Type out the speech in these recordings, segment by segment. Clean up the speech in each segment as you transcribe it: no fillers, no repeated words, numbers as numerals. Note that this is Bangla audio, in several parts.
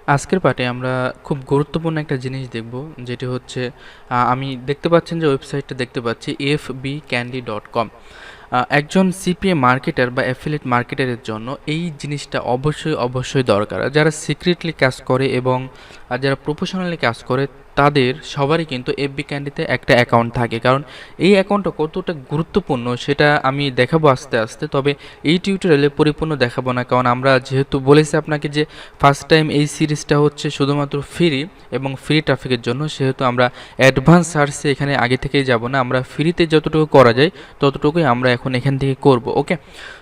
আজকের পাঠে আমরা খুব গুরুত্বপূর্ণ একটা জিনিস দেখব, যেটি হচ্ছে আমি দেখতে পাচ্ছেন যে ওয়েবসাইটটা দেখতে পাচ্ছি fbcandy.com। একজন সিপিএ মার্কেটার বা অ্যাফিলিয়েট মার্কেটারের জন্য এই জিনিসটা অবশ্যই দরকার। যারা সিক্রেটলি কাজ করে এবং যারা প্রফেশনালি কাজ করে তাদের সবারই কিন্তু এফবি ক্যান্ডিতে একটা অ্যাকাউন্ট থাকে, কারণ এই অ্যাকাউন্টটা কতটা গুরুত্বপূর্ণ সেটা আমি দেখাবো আস্তে আস্তে। তবে এই টিউটোরিয়ালে পরিপূর্ণ দেখাবো না, কারণ আমরা যেহেতু বলেছি আপনাকে যে ফার্স্ট টাইম এই সিরিজটা হচ্ছে শুধুমাত্র ফ্রি এবং ফ্রি ট্রাফিকের জন্য, সেহেতু আমরা অ্যাডভান্স সার্চে এখানে আগে থেকেই যাব না। আমরা ফ্রিতে যতটুকু করা যায় ততটুকুই আমরা এখন এখান থেকে করব। ওকে,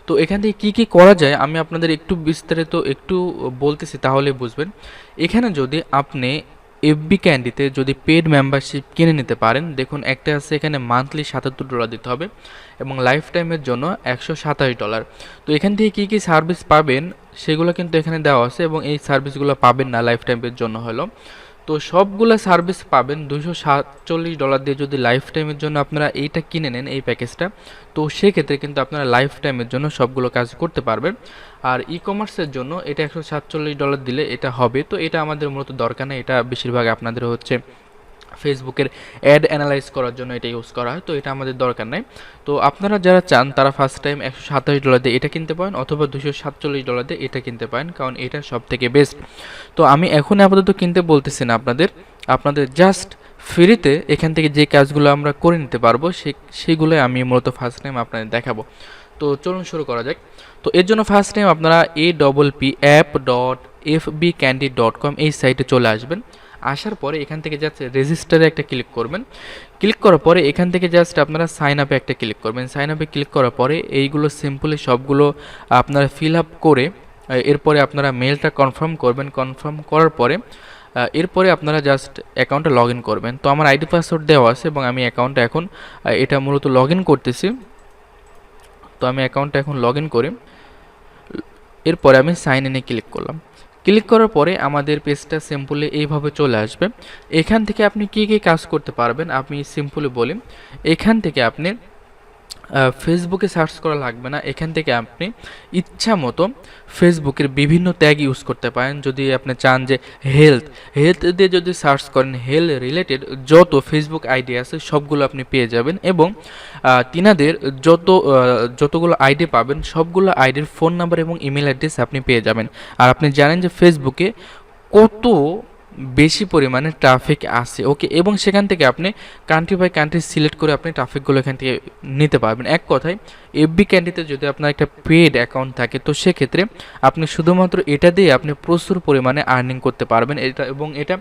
তো এখান থেকে কী করা যায় আমি আপনাদের একটু বিস্তারিত বলতেছি, তাহলে বুঝবেন। এখানে যদি আপনি এফবি ক্যান্ডিতে যদি পেড মেম্বারশিপ কিনে নিতে পারেন, দেখুন একটা আছে এখানে মান্থলি $77 দিতে হবে এবং লাইফ টাইমের জন্য $127। তো এখান থেকে কী সার্ভিস পাবেন সেগুলো কিন্তু এখানে দেওয়া আছে, এবং এই সার্ভিসগুলো পাবেন না লাইফ টাইমের জন্য হলো। তো সবগুলো সার্ভিস পাবেন $247 দিয়ে। যদি লাইফ টাইমের জন্য আপনারা এইটা কিনে নেন, এই প্যাকেজটা, তো সেক্ষেত্রে কিন্তু আপনারা লাইফ টাইমের জন্য সবগুলো কাজ করতে পারবেন। আর ই কমার্সের জন্য এটা $147 দিলে এটা হবে। তো এটা আমাদের মূলত দরকার নেই, এটা বেশিরভাগ আপনাদের হচ্ছে ফেসবুকের অ্যাড অ্যানালাইজ করার জন্য এটা ইউজ করা হয়, তো এটা আমাদের দরকার নাই। তো আপনারা যারা চান তারা ফার্স্ট টাইম $127 দিয়ে এটা কিনতে পারেন, অথবা $247 দিয়ে এটা কিনতে পারেন, কারণ এটা সব থেকে বেস্ট। তো আমি এখন আপাতত কিনতে বলতেছি না আপনাদের জাস্ট ফ্রিতে এখান থেকে যে কাজগুলো আমরা করে নিতে পারবো সেগুলোই আমি মূলত ফার্স্ট টাইম আপনাদের দেখাবো। তো চলুন শুরু করা যাক। তো এর জন্য ফার্স্ট টাইম আপনারা app.fbcandy.com এই সাইটে চলে আসবেন। আসার পরে এখান থেকে জাস্ট রেজিস্টারে একটা ক্লিক করবেন। ক্লিক করার পরে এখান থেকে জাস্ট আপনারা সাইন আপে একটা ক্লিক করবেন। সাইন আপে ক্লিক করার পরে এইগুলো সিম্পলি সবগুলো আপনারা ফিল আপ করে এরপরে আপনারা মেলটা কনফার্ম করবেন। কনফার্ম করার পরে এরপরে আপনারা জাস্ট অ্যাকাউন্টে লগ ইন করবেন। তো আমার আইডি পাসওয়ার্ড দেওয়া আছে এবং আমি অ্যাকাউন্টে এখন এটা মূলত লগ ইন করতেছি। তো আমি অ্যাকাউন্টটা এখন লগ ইন করি, এরপরে আমি সাইন ইনে ক্লিক করলাম। ক্লিক করার পরে আমাদের পেজটা সিম্পলি এইভাবে চলে আসবে। এখান থেকে আপনি কী কাজ করতে পারবেন আমি সিম্পলি বলি। এখান থেকে আপনি ফেসবুকে সার্চ করা লাগবে না, এখান থেকে আপনি ইচ্ছা মতো ফেসবুকের বিভিন্ন ট্যাগ ইউজ করতে পারেন। যদি আপনি চান যে হেলথ দিয়ে যদি সার্চ করেন, হেলথ রিলেটেড যত ফেসবুক আইডি আছে সবগুলো আপনি পেয়ে যাবেন, এবং তিনাদের যতগুলো আইডি পাবেন সবগুলো আইডির ফোন নাম্বার এবং ইমেল অ্যাড্রেস আপনি পেয়ে যাবেন। আর আপনি জানেন যে ফেসবুকে কত বেশি পরিমাণে ট্রাফিক আসে। ওকে, এবং সেখান থেকে আপনি কান্ট্রি বাই কান্ট্রি সিলেক্ট করে আপনি ট্রাফিকগুলো এখান থেকে নিতে পারবেন। এক কথায় এফবি ক্যান্ডিতে যদি আপনার একটা পেড অ্যাকাউন্ট থাকে, তো সেক্ষেত্রে আপনি শুধুমাত্র এটা দিয়ে আপনি প্রচুর পরিমাণে আর্নিং করতে পারবেন। এটা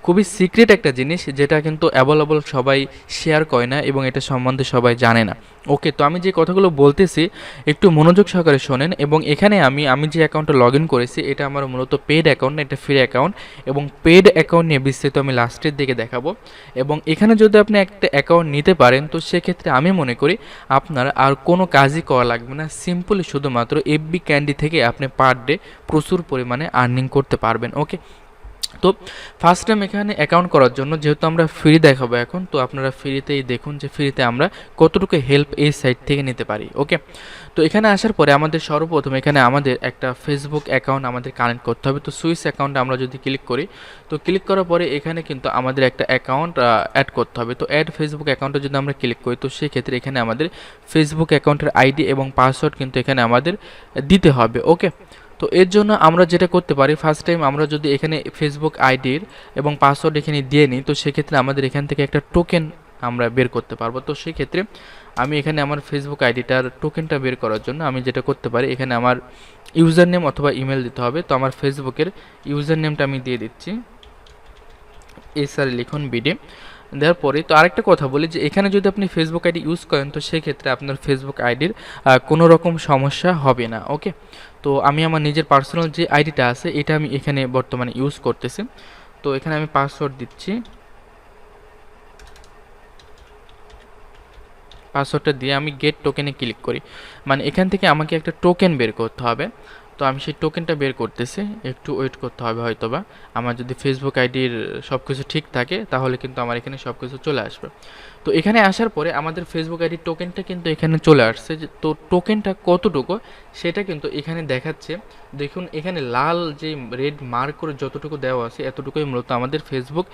খুবই সিক্রেট একটা জিনিস, যেটা কিন্তু অ্যাভেলেবল সবাই শেয়ার করে না এবং এটা সম্বন্ধে সবাই জানে না। ওকে, তো আমি যে কথাগুলো বলতেছি একটু মনোযোগ সহকারে শোনেন। এবং এখানে আমি যে অ্যাকাউন্টে লগ ইন করেছি এটা আমার মূলত পেড অ্যাকাউন্ট না, এটা ফ্রি অ্যাকাউন্ট, এবং পেড অ্যাকাউন্ট নিয়ে বিস্তারিত আমি লাস্টের দিকে দেখাবো। এবং এখানে যদি আপনি একটা অ্যাকাউন্ট নিতে পারেন, তো সেক্ষেত্রে আমি মনে করি আপনার আর কোনো কাজই করা লাগবে না। সিম্পলি শুধুমাত্র এফবি ক্যান্ডি থেকে আপনি পার ডে প্রচুর পরিমাণে আর্নিং করতে পারবেন। ওকে, তো ফার্স্ট টাইম এখানে অ্যাকাউন্ট করার জন্য যেহেতু আমরা ফ্রি দেখাবো এখন, তো আপনারা ফ্রিতেই দেখুন যে ফ্রিতে আমরা কতটুকু হেল্প এই সাইট থেকে নিতে পারি। ওকে, তো এখানে আসার পরে আমাদের সর্বপ্রথম এখানে আমাদের একটা ফেসবুক অ্যাকাউন্ট আমাদের কানেক্ট করতে হবে। তো সুইচ অ্যাকাউন্টে আমরা যদি ক্লিক করি, তো ক্লিক করার পরে এখানে কিন্তু আমাদের একটা অ্যাকাউন্ট অ্যাড করতে হবে। তো অ্যাড ফেসবুক অ্যাকাউন্টে যদি আমরা ক্লিক করি, তো সেক্ষেত্রে এখানে আমাদের ফেসবুক অ্যাকাউন্টের আইডি এবং পাসওয়ার্ড কিন্তু এখানে আমাদের দিতে হবে। ওকে, তো এর জন্য আমরা যেটা করতে পারি, ফার্স্ট টাইম আমরা যদি এখানে ফেসবুক আইডির এবং পাসওয়ার্ড এখানে দিয়ে নিই, তো সেক্ষেত্রে আমাদের এখান থেকে একটা টোকেন আমরা বের করতে পারবো। তো সেক্ষেত্রে আমি এখানে আমার ফেসবুক আইডিটার টোকেনটা বের করার জন্য আমি যেটা করতে পারি, এখানে আমার ইউজার নেম অথবা ইমেল দিতে হবে। তো আমার ফেসবুকের ইউজার নেমটা আমি দিয়ে দিচ্ছি, লিখুন বিডি। দেওয়ার পরে তো আরেকটা কথা বলি যে এখানে যদি আপনি ফেসবুক আইডি ইউজ করেন, তো সেক্ষেত্রে আপনার ফেসবুক আইডির কোনো রকম সমস্যা হবে না। ওকে, তো আমি আমার নিজের পার্সোনাল যে আইডিটা আছে এটা আমি এখানে বর্তমানে ইউজ করতেছি। তো এখানে আমি পাসওয়ার্ড দিচ্ছি, পাসওয়ার্ডটা দিয়ে আমি গেট টোকেনে ক্লিক করি। মানে এখান থেকে আমাকে একটা টোকেন বের করতে হবে। তো আমি সেই টোকেনটা বের করতেছি, একটু ওয়েট করতে হবে হয়তোবা। আমার যদি ফেসবুক আইডির সব কিছু ঠিক থাকে তাহলে কিন্তু আমার এখানে সব কিছু চলে আসবে। তো এখানে আসার পরে আমাদের ফেসবুক আইডির টোকেনটা কিন্তু এখানে চলে আসছে, তো টোকেনটা কতটুকু সেটা কিন্তু এখানে দেখাচ্ছে। দেখুন এখানে লাল যে রেড মার্ক করে যতটুকু দেওয়া আছে এতটুকুই মূলত আমাদের ফেসবুক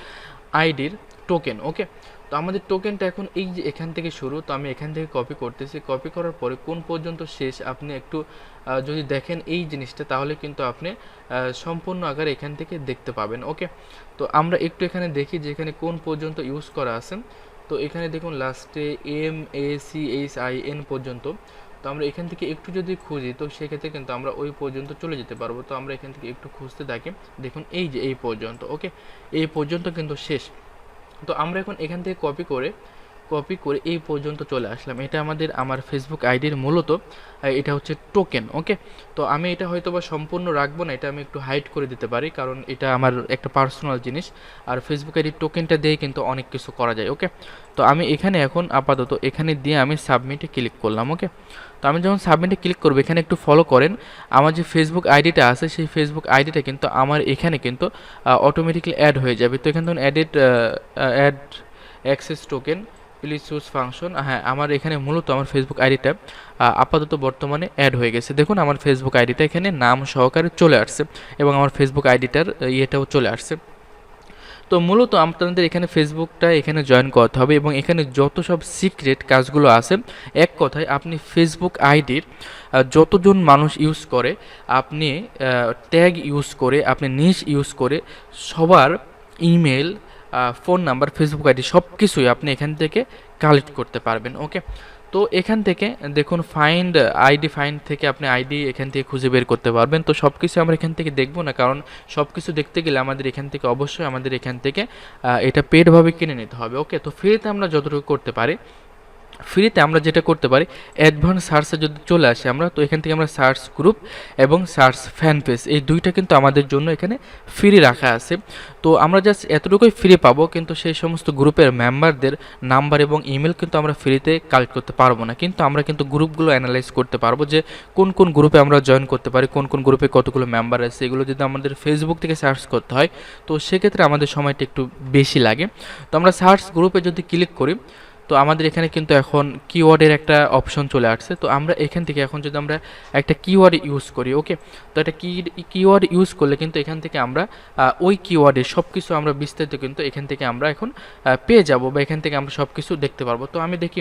আইডির টোকেন। ওকে, তো আমাদের টোকেনটা এখন এই যে এখান থেকে শুরু, তো আমি এখান থেকে কপি করতেছি। কপি করার পরে কোন পর্যন্ত শেষ আপনি একটু যদি দেখেন এই জিনিসটা, তাহলে কিন্তু আপনি সম্পূর্ণ আকারে এখান থেকে দেখতে পাবেন। ওকে, তো আমরা একটু এখানে দেখি যে এখানে কোন পর্যন্ত ইউজ করা আছে। তো এখানে দেখুন লাস্টে MACHIN পর্যন্ত। তো আমরা এখান থেকে একটু যদি খুঁজি তো সেক্ষেত্রে কিন্তু আমরা ওই পর্যন্ত চলে যেতে পারবো। তো আমরা এখান থেকে একটু খুঁজতে থাকি, দেখুন এই যে এই পর্যন্ত। ওকে, এই পর্যন্ত কিন্তু শেষ। তো আমরা এখন এখান থেকে কপি করে এই পর্যন্ত চলে আসলাম। এটা আমার ফেসবুক আইডির মূলত এটা হচ্ছে টোকেন। ওকে, তো আমি এটা হয়তো বা সম্পূর্ণ রাখবো না, এটা আমি একটু হাইড করে দিতে পারি, কারণ এটা আমার একটা পার্সোনাল জিনিস। আর ফেসবুক আইডির টোকেনটা দিয়ে কিন্তু অনেক কিছু করা যায়। ওকে, তো আমি এখানে এখন আপাতত এখানে দিয়ে আমি সাবমিটে ক্লিক করলাম। ওকে, তো আমি যখন সাবমিটে ক্লিক করবো এখানে একটু ফলো করেন, আমার যে ফেসবুক আইডিটা আছে সেই ফেসবুক আইডিটা কিন্তু আমার এখানে কিন্তু অটোমেটিকলি অ্যাড হয়ে যাবে। তো এখানে ধরুন add access token please choose function. হ্যাঁ, আমার এখানে মূলত আমার ফেসবুক আইডিটা আপাতত বর্তমানে অ্যাড হয়ে গেছে। দেখুন আমার ফেসবুক আইডিটা এখানে নাম সহকারে চলে আসছে এবং আমার ফেসবুক আইডিটার ইয়েটাও চলে আসছে। তো মূলত আপনাদের এখানে ফেসবুকটা এখানে জয়েন করতে হবে এবং এখানে যত সব সিক্রেট কাজগুলো আছে, এক কথায় আপনি ফেসবুক আইডির যতজন মানুষ ইউজ করে, আপনি ট্যাগ ইউজ করে, আপনি নিশ ইউজ করে সবার email, phone number, Facebook ID সব কিছুই আপনি এখান থেকে কালেক্ট করতে পারবেন। ওকে, তো এখান থেকে দেখুন ফাইন্ড থেকে আপনি আইডি এখান থেকে খুঁজে বের করতে পারবেন। তো সব কিছু আমরা এখান থেকে দেখবো না, কারণ সব কিছু দেখতে গেলে আমাদের এখান থেকে অবশ্যই এটা পেডভাবে কিনে নিতে হবে। ওকে, তো ফ্রিতে আমরা যতটুকু করতে পারি, ফ্রিতে আমরা যেটা করতে পারি, অ্যাডভান্স সার্চে যদি চলে আসে আমরা, তো এখান থেকে আমরা সার্চ গ্রুপ এবং সার্চ ফ্যান পেজ এই দুইটা কিন্তু আমাদের জন্য এখানে ফ্রি রাখা আছে। তো আমরা জাস্ট এতটুকুই ফ্রি পাবো, কিন্তু সেই সমস্ত গ্রুপের মেম্বারদের নাম্বার এবং ইমেল কিন্তু আমরা ফ্রিতে কালেক্ট করতে পারবো না, কিন্তু আমরা কিন্তু গ্রুপগুলো অ্যানালাইজ করতে পারবো যে কোন কোন গ্রুপে আমরা জয়েন করতে পারি, কোন কোন গ্রুপে কতগুলো মেম্বার আছে। এগুলো যদি আমাদের ফেসবুক থেকে সার্চ করতে হয় তো সেক্ষেত্রে আমাদের সময়টা একটু বেশি লাগে। তো আমরা সার্চ গ্রুপে যদি ক্লিক করি তো আমাদের এখানে কিন্তু এখন কিওয়ার্ডের একটা অপশন চলে আসছে। তো আমরা এখান থেকে এখন যদি আমরা একটা কিওয়ার্ড ইউজ করি, ওকে, তো একটা কিওয়ার্ড ইউজ করলে কিন্তু এখান থেকে আমরা ওই কিওয়ার্ডের সব কিছু আমরা বিস্তারিত কিন্তু এখান থেকে আমরা এখন পেয়ে যাব, বা এখান থেকে আমরা সব কিছু দেখতে পারবো। তো আমি দেখি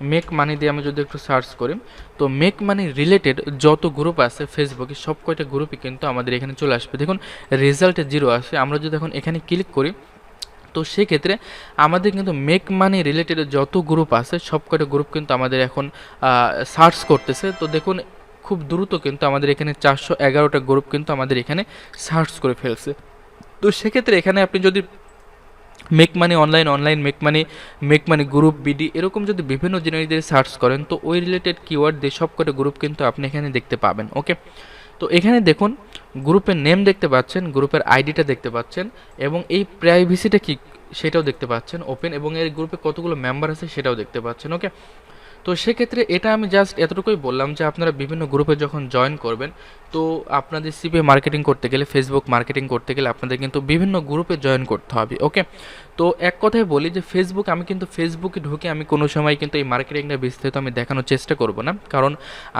মেক মানি দিয়ে আমি যদি একটু সার্চ করি, তো মেক মানি রিলেটেড যত গ্রুপ আছে ফেসবুকে সব কয়টা গ্রুপই কিন্তু আমাদের এখানে চলে আসবে। দেখুন রেজাল্টে 0 আসে। আমরা যদি এখন এখানে ক্লিক করি তো সেক্ষেত্রে আমাদের কিন্তু মেক মানি রিলেটেড যত গ্রুপ আছে সব কয়টা গ্রুপ কিন্তু আমাদের এখন সার্চ করতেছে। তো দেখুন খুব দ্রুত কিন্তু আমাদের এখানে 411টা গ্রুপ কিন্তু আমাদের এখানে সার্চ করে ফেলছে। তো সেক্ষেত্রে এখানে আপনি যদি make money online make money group BD এরকম যদি বিভিন্ন জিনিস দিয়ে সার্চ করেন তো ওই রিলেটেড কিওয়ার্ড দিয়ে সব কটা গ্রুপ কিন্তু আপনি এখানে দেখতে পাবেন। ওকে, তো এখানে দেখুন গ্রুপের নেম দেখতে পাচ্ছেন, গ্রুপের আইডিটা দেখতে পাচ্ছেন এবং এই প্রাইভেসিটা কি সেটাও দেখতে পাচ্ছেন ওপেন, এবং এর গ্রুপে কতগুলো মেম্বার আছে সেটাও দেখতে পাচ্ছেন। ওকে, তো সেক্ষেত্রে এটা আমি জাস্ট এতটুকুই বললাম যে আপনারা বিভিন্ন গ্রুপে যখন জয়েন করবেন তো আপনাদের সিপিএ মার্কেটিং করতে গেলে, ফেসবুক মার্কেটিং করতে গেলে আপনাদের কিন্তু বিভিন্ন গ্রুপে জয়েন করতে হবে। ওকে, তো এক কথায় বলি যে আমি কিন্তু ফেসবুকে ঢুকে আমি কোনো সময় কিন্তু এই মার্কেটিংটা বিস্তারিত আমি দেখানোর চেষ্টা করব না, কারণ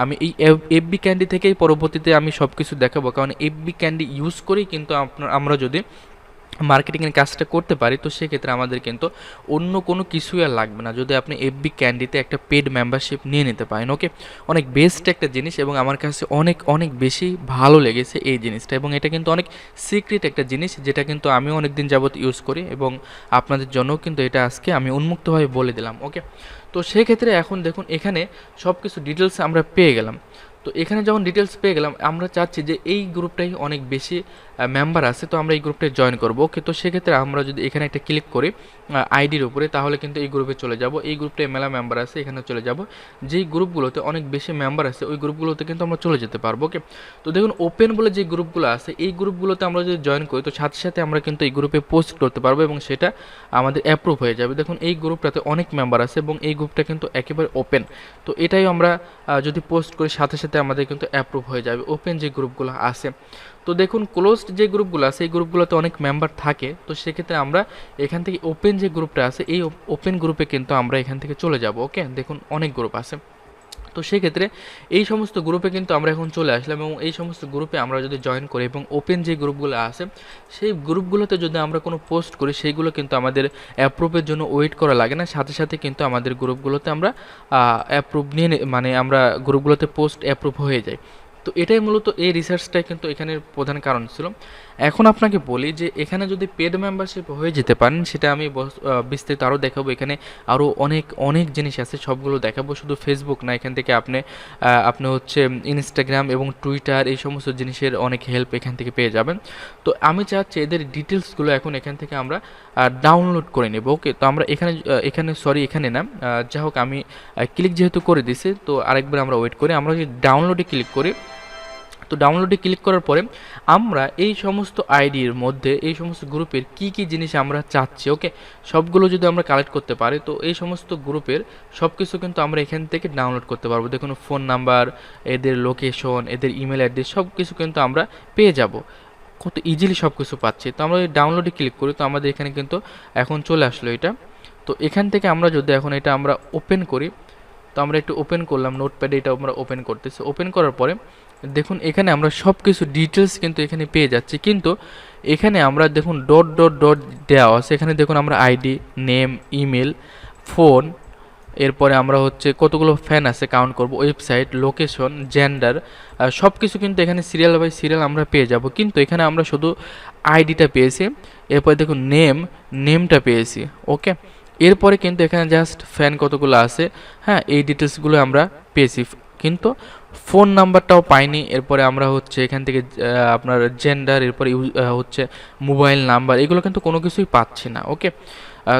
আমি এই এফবি ক্যান্ডি থেকেই পরবর্তীতে আমি সব কিছু দেখাবো, কারণ এফবি ক্যান্ডি ইউজ করেই কিন্তু আমরা যদি মার্কেটিংয়ের কাজটা করতে পারি তো সেক্ষেত্রে আমাদের কিন্তু অন্য কোনো কিছুই আর লাগবে না, যদি আপনি এফবি ক্যান্ডিতে একটা পেড মেম্বারশিপ নিয়ে নিতে পারেন। ওকে, অনেক বেস্ট একটা জিনিস এবং আমার কাছে অনেক অনেক বেশি ভালো লেগেছে এই জিনিসটা, এবং এটা কিন্তু অনেক সিক্রেট একটা জিনিস যেটা কিন্তু আমিও অনেক দিন যাবত ইউজ করি এবং আপনাদের জন্যও কিন্তু এটা আজকে আমি উন্মুক্তভাবে বলে দিলাম। ওকে, তো সেক্ষেত্রে এখন দেখুন এখানে সব কিছু ডিটেলস আমরা পেয়ে গেলাম। তো এখানে যখন ডিটেলস পেয়ে গেলাম আমরা চাচ্ছি যে এই গ্রুপটাই অনেক বেশি মেম্বার আছে, তো আমরা এই গ্রুপটায় জয়েন করবো। ওকে, তো সেক্ষেত্রে আমরা যদি এখানে একটা ক্লিক করি আইডির উপরে তাহলে কিন্তু এই গ্রুপে চলে যাব। এই গ্রুপটায় মেলা মেম্বার আছে, এখানে চলে যাব। যেই গ্রুপগুলোতে অনেক বেশি মেম্বার আছে ওই গ্রুপগুলোতে কিন্তু আমরা চলে যেতে পারবো। ওকে, তো দেখুন ওপেন বলে যে গ্রুপগুলো আছে এই গ্রুপগুলোতে আমরা যদি জয়েন করি তো সাথে সাথে আমরা কিন্তু এই গ্রুপে পোস্ট করতে পারবো এবং সেটা আমাদের অ্যাপ্রুভ হয়ে যাবে। দেখুন এই গ্রুপটাতে অনেক মেম্বার আছে এবং এই গ্রুপটা কিন্তু একেবারে ওপেন। তো এটাই আমরা যদি পোস্ট করি সাথে সাথে সাথে আমাদের কিন্তু অ্যাপ্রুভ হয়ে যাবে ওপেন যে গ্রুপগুলো আছে। তো দেখুন ক্লোজড যে গ্রুপগুলো আছে এই গ্রুপগুলোতে অনেক মেম্বার থাকে, তো সেক্ষেত্রে আমরা এখান থেকে ওপেন যে গ্রুপটা আছে এই ওপেন গ্রুপে কিন্তু আমরা এখান থেকে চলে যাব। ওকে, দেখুন অনেক গ্রুপ আছে, তো সেক্ষেত্রে এই সমস্ত গ্রুপে কিন্তু আমরা এখন চলে আসলাম এবং এই সমস্ত গ্রুপে আমরা যদি জয়েন করি এবং ওপেন যে গ্রুপগুলো আছে সেই গ্রুপগুলোতে যদি আমরা কোনো পোস্ট করি সেইগুলো কিন্তু আমাদের অ্যাপ্রুভের জন্য ওয়েট করা লাগে না, সাথে সাথে কিন্তু আমাদের গ্রুপগুলোতে আমরা অ্যাপ্রুভ নিয়ে মানে আমরা গ্রুপগুলোতে পোস্ট অ্যাপ্রুভ হয়ে যায়। তো এটাই মূলত এই রিসার্চটাই কিন্তু এখানের প্রধান কারণ ছিল। এখন আপনাকে বলি যে এখানে যদি পেড মেম্বারশিপ হয়ে যেতে পারেন সেটা আমি বিস্তারিত আরও দেখাবো, এখানে আরও অনেক অনেক জিনিস আছে সবগুলো দেখাবো, শুধু ফেসবুক না, এখান থেকে আপনি হচ্ছে ইনস্টাগ্রাম এবং টুইটার এই সমস্ত জিনিসের অনেক হেল্প এখান থেকে পেয়ে যাবেন। তো আমি চাচ্ছি এদের ডিটেলসগুলো এখন এখান থেকে আমরা ডাউনলোড করে নেব। ওকে, তো আমরা এখানে না, যা হোক আমি ক্লিক যেহেতু করে দিছি তো আরেকবার আমরা ওয়েট করি, আমরা যদি ডাউনলোডে ক্লিক করি তো ডাউনলোডে ক্লিক করার পরে আমরা এই সমস্ত আইডির মধ্যে এই সমস্ত গ্রুপের কি কি জিনিস আমরা চাচ্ছি ওকে সবগুলো যদি আমরা কালেক্ট করতে পারি তো এই সমস্ত গ্রুপের সব কিছু কিন্তু আমরা এখান থেকে ডাউনলোড করতে পারবো। দেখুন ফোন নাম্বার, এদের লোকেশন, এদের ইমেল অ্যাড্রেস সব কিছু কিন্তু আমরা পেয়ে যাব, কত ইজিলি সব কিছু পাচ্ছি। তো আমরা ডাউনলোডে ক্লিক করি তো আমাদের এখানে কিন্তু এখন চলে আসলো এটা। তো এখান থেকে আমরা যদি এখন এটা আমরা ওপেন করি তো আমরা একটু ওপেন করলাম নোটপ্যাডে, এটা আমরা ওপেন করতেছি। ওপেন করার পরে দেখুন এখানে আমরা সব কিছু ডিটেলস কিন্তু এখানে পেয়ে যাচ্ছি, কিন্তু এখানে আমরা দেখুন ডট ডট ডট দেওয়া আছে, এখানে দেখুন আমরা আইডি, নেম, ইমেল, ফোন, এরপরে আমরা হচ্ছে কতগুলো ফ্যান আছে কাউন্ট করব, ওয়েবসাইট, লোকেশন, জেন্ডার, সব কিছু কিন্তু এখানে সিরিয়াল বাই সিরিয়াল আমরা পেয়ে যাব, কিন্তু এখানে আমরা শুধু আইডিটা পেয়েছি, এরপরে দেখুন নেমটা পেয়েছি। ওকে, এরপরে কিন্তু এখানে জাস্ট ফ্যান কতগুলো আছে, হ্যাঁ এই ডিটেলসগুলো আমরা পেয়েছি, কিন্তু ফোন নাম্বারটাও পাইনি। এরপরে আমরা হচ্ছে এখান থেকে আপনার জেন্ডার, এরপরে হচ্ছে মোবাইল নাম্বার, এগুলো কিন্তু কোনো কিছুই পাচ্ছি না। ওকে,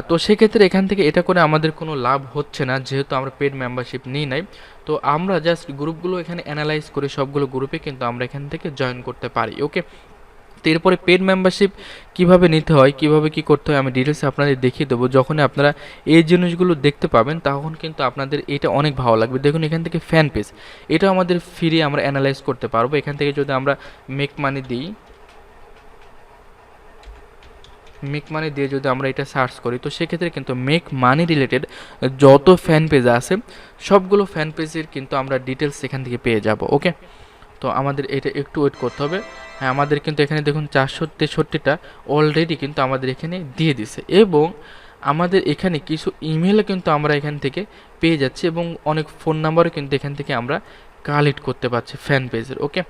তো সেক্ষেত্রে এখান থেকে এটা করে আমাদের কোনো লাভ হচ্ছে না, যেহেতু আমরা পেড মেম্বারশিপ নিই নাই। তো আমরা জাস্ট গ্রুপগুলো এখানে অ্যানালাইজ করে সবগুলো গ্রুপে কিন্তু আমরা এখান থেকে জয়েন করতে পারি। ওকে, তো এরপরে পেড মেম্বারশিপ কীভাবে নিতে হয়, কীভাবে কী করতে হয় আমি ডিটেলসে আপনাদের দেখিয়ে দেবো। যখনই আপনারা এই জিনিসগুলো দেখতে পাবেন তখন কিন্তু আপনাদের এটা অনেক ভালো লাগবে। দেখুন এখান থেকে ফ্যান পেজ, এটা আমাদের ফ্রি আমরা অ্যানালাইজ করতে পারবো। এখান থেকে যদি আমরা মেক মানি দিয়ে যদি আমরা এটা সার্চ করি তো সেক্ষেত্রে কিন্তু মেক মানি রিলেটেড যত ফ্যান পেজ আছে সবগুলো ফ্যান পেজের কিন্তু আমরা ডিটেলস এখান থেকে পেয়ে যাব। ওকে, তো আমাদের এটা একটু ওয়েট করতে হবে। হ্যাঁ, আমাদের কিন্তু এখানে দেখুন 463টা অলরেডি কিন্তু আমাদের এখানে দিয়ে দিছে, এবং আমাদের এখানে কিছু ইমেলও কিন্তু আমরা এখান থেকে পেয়ে যাচ্ছি, এবং অনেক ফোন নাম্বারও কিন্তু এখান থেকে আমরা কালেক্ট করতে পারছি ফ্যান পেজের। ওকে,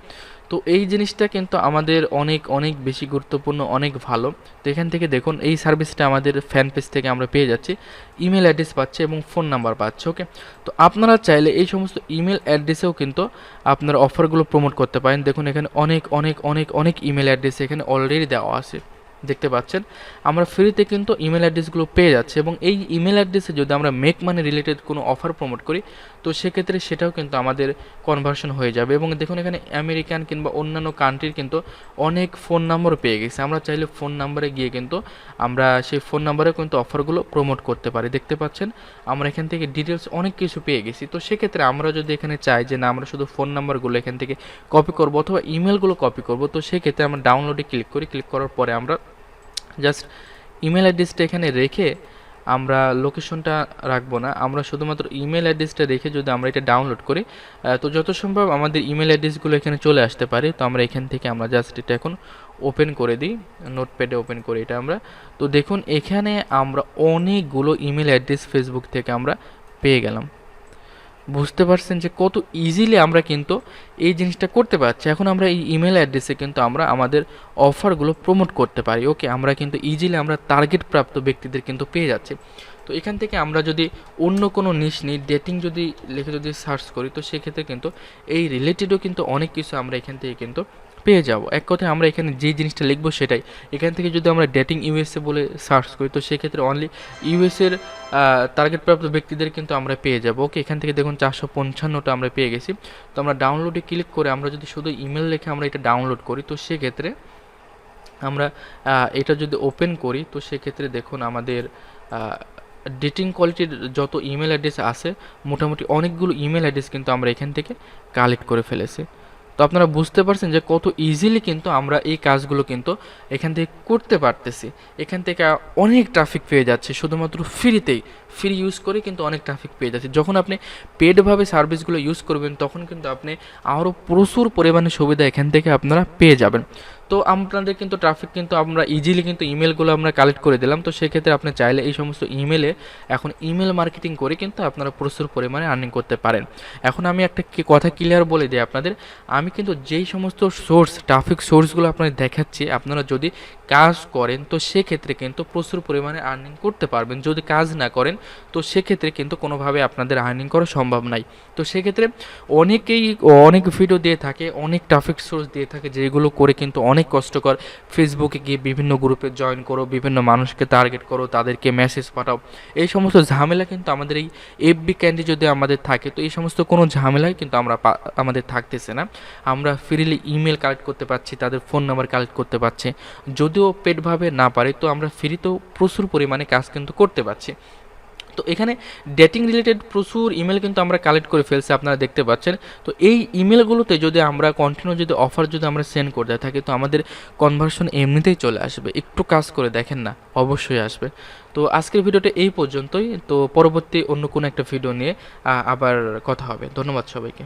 তো এই জিনিসটা কিন্তু আমাদের অনেক অনেক বেশি গুরুত্বপূর্ণ, অনেক ভালো। তো এখান থেকে দেখুন এই সার্ভিসটা আমাদের ফ্যান পেজ থেকে আমরা পেয়ে যাচ্ছি, ইমেল অ্যাড্রেস পাচ্ছি এবং ফোন নাম্বার পাচ্ছি। ওকে, তো আপনারা চাইলে এই সমস্ত ইমেল অ্যাড্রেসেও কিন্তু আপনার অফারগুলো প্রমোট করতে পারেন। দেখুন এখানে অনেক অনেক অনেক অনেক ইমেল অ্যাড্রেস এখানে অলরেডি দেওয়া আছে, দেখতে পাচ্ছেন আমরা ফ্রিতে কিন্তু ইমেল অ্যাড্রেসগুলো পেয়ে যাচ্ছে, এবং এই ইমেল অ্যাড্রেসে যদি আমরা মেক মানি রিলেটেড কোনো অফার প্রমোট করি তো সেক্ষেত্রে সেটাও কিন্তু আমাদের কনভার্সন হয়ে যাবে। এবং দেখুন এখানে আমেরিকান কিংবা অন্যান্য কান্ট্রির কিন্তু অনেক ফোন নাম্বারও পেয়ে গেছে, আমরা চাইলে ফোন নাম্বারে গিয়ে কিন্তু আমরা সেই ফোন নাম্বারে কিন্তু অফারগুলো প্রমোট করতে পারি। দেখতে পাচ্ছেন আমরা এখান থেকে ডিটেলস অনেক কিছু পেয়ে গেছি। তো সেক্ষেত্রে আমরা যদি এখানে চাই যে না আমরা শুধু ফোন নাম্বারগুলো এখান থেকে কপি করবো অথবা ইমেলগুলো কপি করবো, তো সেক্ষেত্রে আমরা ডাউনলোডে ক্লিক করি। ক্লিক করার পরে আমরা জাস্ট ইমেল অ্যাড্রেসটা এখানে রেখে আমরা লোকেশনটা রাখবো না, আমরা শুধুমাত্র ইমেল অ্যাড্রেসটা রেখে যদি আমরা এটা ডাউনলোড করি তো যত সম্ভব আমাদের ইমেল অ্যাড্রেসগুলো এখানে চলে আসতে পারে। তো আমরা এখান থেকে আমরা জাস্ট এটা এখন ওপেন করে দিই, নোটপ্যাডে ওপেন করি এটা আমরা। তো দেখুন এখানে আমরা অনেকগুলো ইমেল অ্যাড্রেস ফেসবুক থেকে আমরা পেয়ে গেলাম। বুঝতে পারছেন যে কত ইজিলি আমরা কিন্তু এই জিনিসটা করতে পারছি। এখন আমরা এই ইমেল অ্যাড্রেসে কিন্তু আমরা আমাদের অফারগুলো প্রমোট করতে পারি। ওকে, আমরা কিন্তু ইজিলি আমরা টার্গেট প্রাপ্ত ব্যক্তিদের কিন্তু পেয়ে যাচ্ছি। তো এখান থেকে আমরা যদি অন্য কোনো নিশ নিই, ডেটিং যদি লিখে যদি সার্চ করি তো সেক্ষেত্রে কিন্তু এই রিলেটেডও কিন্তু অনেক কিছু আমরা এখান থেকে কিন্তু পেয়ে যাব। এক কথায় আমরা এখানে যে জিনিসটা লিখবো সেটাই। এখান থেকে যদি আমরা ডেটিং ইউএসএ বলে সার্চ করি তো সেক্ষেত্রে অনলি ইউএসএর টার্গেটপ্রাপ্ত ব্যক্তিদের কিন্তু আমরা পেয়ে যাব। ওকে, এখান থেকে দেখুন 455টা আমরা পেয়ে গেছি। তো আমরা ডাউনলোডে ক্লিক করে আমরা যদি শুধু ইমেল লিখে আমরা এটা ডাউনলোড করি তো সেক্ষেত্রে আমরা এটা যদি ওপেন করি তো সেক্ষেত্রে দেখুন আমাদের ডেটিং কোয়ালিটির যত ইমেল অ্যাড্রেস আছে মোটামুটি অনেকগুলো ইমেল অ্যাড্রেস কিন্তু আমরা এখান থেকে কালেক্ট করে ফেলেছি। তো আপনারা বুঝতে পারছেন যে কত ইজিলি কিন্তু আমরা এই কাজগুলো কিন্তু এখান থেকে করতে পারতেছি। এখান থেকে অনেক ট্রাফিক পেয়ে যাচ্ছে শুধুমাত্র ফ্রিতেই, ফ্রি ইউজ করে কিন্তু অনেক ট্রাফিক পেয়ে যাচ্ছে। যখন আপনি পেডভাবে সার্ভিসগুলো ইউজ করবেন তখন কিন্তু আপনি আরও প্রচুর পরিমাণে সুবিধা এখান থেকে আপনারা পেয়ে যাবেন। তো আপনাদের কিন্তু ট্রাফিক কিন্তু আমরা ইজিলি কিন্তু ইমেলগুলো আমরা কালেক্ট করে দিলাম। তো সেক্ষেত্রে আপনি চাইলে এই সমস্ত ইমেলে এখন ইমেল মার্কেটিং করে কিন্তু আপনারা প্রচুর পরিমাণে আর্নিং করতে পারেন। এখন আমি একটা কথা ক্লিয়ার বলে দিই আপনাদের, আমি কিন্তু যেই সমস্ত সোর্স ট্রাফিক সোর্সগুলো আপনাদের দেখাচ্ছি, আপনারা যদি কাজ করেন তো সেক্ষেত্রে কিন্তু প্রচুর পরিমাণে আর্নিং করতে পারবেন। যদি কাজ না করেন তো সেক্ষেত্রে কিন্তু কোনোভাবে আপনাদের আর্নিং করা সম্ভব নাই। তো সেক্ষেত্রে অনেকেই অনেক ভিডিও দিয়ে থাকে, অনেক ট্রাফিক সোর্স দিয়ে থাকে, যেগুলো করে কিন্তু অনেক কষ্টকর। ফেসবুকে গিয়ে বিভিন্ন গ্রুপে জয়েন করো, বিভিন্ন মানুষকে টার্গেট করো, তাদেরকে মেসেজ পাঠাও, এই সমস্ত ঝামেলা কিন্তু আমাদের এই এফবি ক্যান্ডি যদি আমাদের থাকে তো এই সমস্ত কোনো ঝামেলাই কিন্তু আমাদের থাকতেছে না। আমরা ফ্রিলি ইমেল কালেক্ট করতে পারছি, তাদের ফোন নাম্বার কালেক্ট করতে পারছি। যদিও পেডভাবে না পারি তো আমরা ফ্রিতেও প্রচুর পরিমাণে কাজ কিন্তু করতে পারছি। তো এখানে ডেটিং রিলেটেড প্রচুর ইমেল কিন্তু আমরা কালেক্ট করে ফেলছি, আপনারা দেখতে পাচ্ছেন। তো এই ইমেলগুলোতে যদি আমরা কন্টিনিউ যদি অফার যদি আমরা সেন্ড করতে থাকি তো আমাদের কনভার্সন এমনিতেই চলে আসবে। একটু কাজ করে দেখেন না, অবশ্যই আসবে। তো আজকের ভিডিওটা এই পর্যন্তই। তো পরবর্তী অন্য কোনো একটা ভিডিও নিয়ে আবার কথা হবে। ধন্যবাদ সবাইকে।